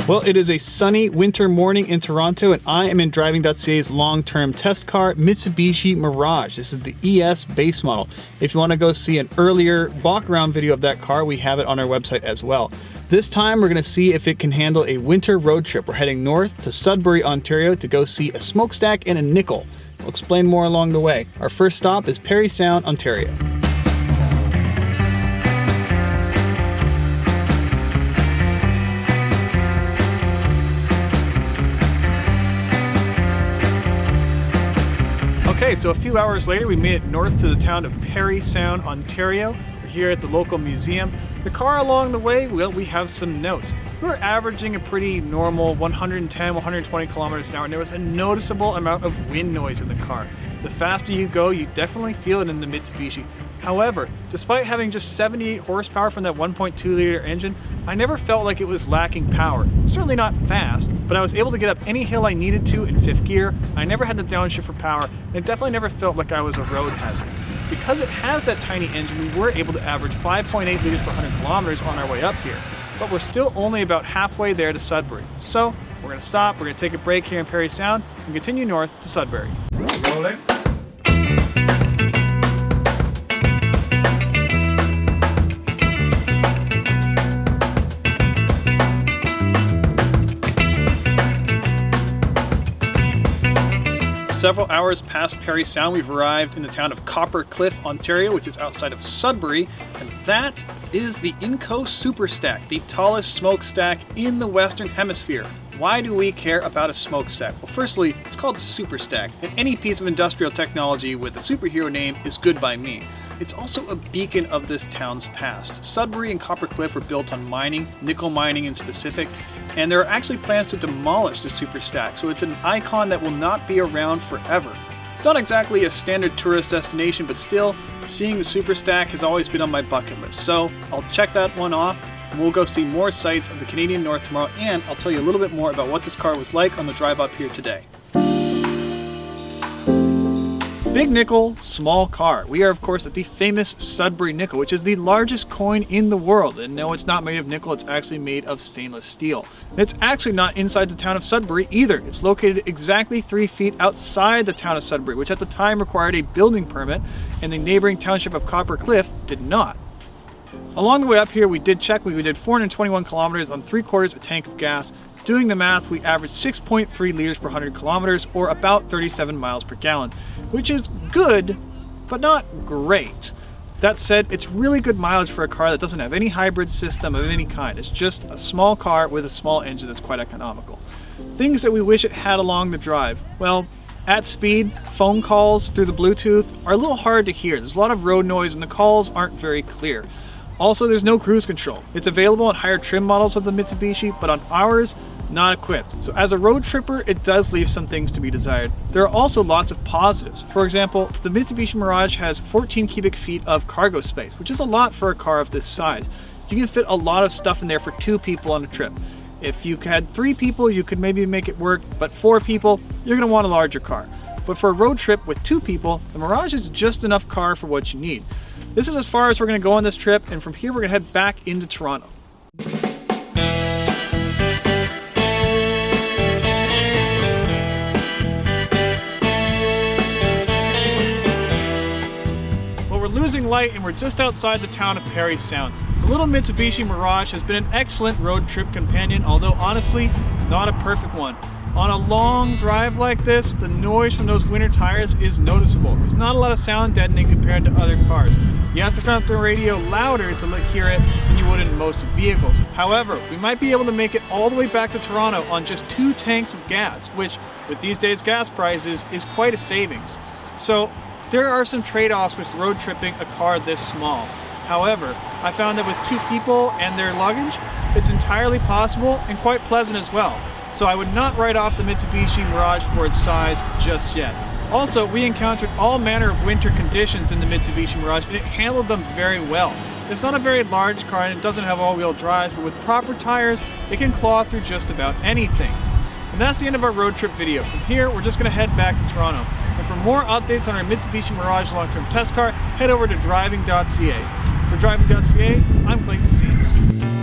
Well, it is a sunny winter morning in Toronto, and I am in Driving.ca's long-term test car, Mitsubishi Mirage. This is the ES base model. If you want to go see an earlier walk-around video of that car, we have it on our website as well. This time, we're going to see if it can handle a winter road trip. We're heading north to Sudbury, Ontario to go see a smokestack and a nickel. We'll explain more along the way. Our first stop is Parry Sound, Ontario. Okay, so a few hours later, we made it north to the town of Parry Sound, Ontario. We're here at the local museum. The car along the way, well, we have some notes. We were averaging a pretty normal 110, 120 kilometers an hour, and there was a noticeable amount of wind noise in the car. The faster you go, you definitely feel it in the Mitsubishi. However, despite having just 78 horsepower from that 1.2 liter engine, I never felt like it was lacking power. Certainly not fast, but I was able to get up any hill I needed to in fifth gear. I never had the downshift for power, and it definitely never felt like I was a road hazard. Because it has that tiny engine, we were able to average 5.8 liters per 100 kilometers on our way up here. But we're still only about halfway there to Sudbury. So we're going to stop, we're going to take a break here in Parry Sound, and continue north to Sudbury. Rolling. Several hours past Parry Sound, we've arrived in the town of Copper Cliff, Ontario, which is outside of Sudbury, and that is the Inco Superstack, the tallest smokestack in the Western Hemisphere. Why do we care about a smokestack? Well, firstly, it's called a superstack, and any piece of industrial technology with a superhero name is good by me. It's also a beacon of this town's past. Sudbury and Copper Cliff were built on mining, nickel mining in specific, and there are actually plans to demolish the superstack, so it's an icon that will not be around forever. It's not exactly a standard tourist destination, but still, seeing the superstack has always been on my bucket list, so I'll check that one off, and we'll go see more sights of the Canadian North tomorrow, and I'll tell you a little bit more about what this car was like on the drive up here today. Big nickel, small car. We are, of course, at the famous Sudbury nickel, which is the largest coin in the world. And no, it's not made of nickel, it's actually made of stainless steel. And it's actually not inside the town of Sudbury either. It's located exactly 3 feet outside the town of Sudbury, which at the time required a building permit, and the neighboring township of Copper Cliff did not. Along the way up here, we did 421 kilometers on 3/4 a tank of gas. Doing the math, we averaged 6.3 liters per 100 kilometers, or about 37 miles per gallon, which is good, but not great. That said, it's really good mileage for a car that doesn't have any hybrid system of any kind. It's just a small car with a small engine that's quite economical. Things that we wish it had along the drive. Well, at speed, phone calls through the Bluetooth are a little hard to hear. There's a lot of road noise and the calls aren't very clear. Also, there's no cruise control. It's available on higher trim models of the Mitsubishi, but on ours, not equipped. So as a road tripper, it does leave some things to be desired. There are also lots of positives. For example, the Mitsubishi Mirage has 14 cubic feet of cargo space, which is a lot for a car of this size. You can fit a lot of stuff in there for 2 people on a trip. If you had 3 people, you could maybe make it work, but 4 people, you're gonna want a larger car. But for a road trip with 2 people, the Mirage is just enough car for what you need. This is as far as we're gonna go on this trip, and from here we're gonna head back into Toronto. Losing light, and we're just outside the town of Parry Sound. The little Mitsubishi Mirage has been an excellent road trip companion, although honestly, not a perfect one. On a long drive like this, the noise from those winter tires is noticeable. There's not a lot of sound deadening compared to other cars. You have to turn up the radio louder to hear it than you would in most vehicles. However, we might be able to make it all the way back to Toronto on just 2 tanks of gas, which, with these days gas prices, is quite a savings. So, there are some trade-offs with road tripping a car this small. However, I found that with 2 people and their luggage, it's entirely possible and quite pleasant as well. So I would not write off the Mitsubishi Mirage for its size just yet. Also, we encountered all manner of winter conditions in the Mitsubishi Mirage, and it handled them very well. It's not a very large car and it doesn't have all-wheel drive, but with proper tires, it can claw through just about anything. And that's the end of our road trip video. From here, we're just going to head back to Toronto. And for more updates on our Mitsubishi Mirage long-term test car, head over to Driving.ca. For Driving.ca, I'm Clayton Seams.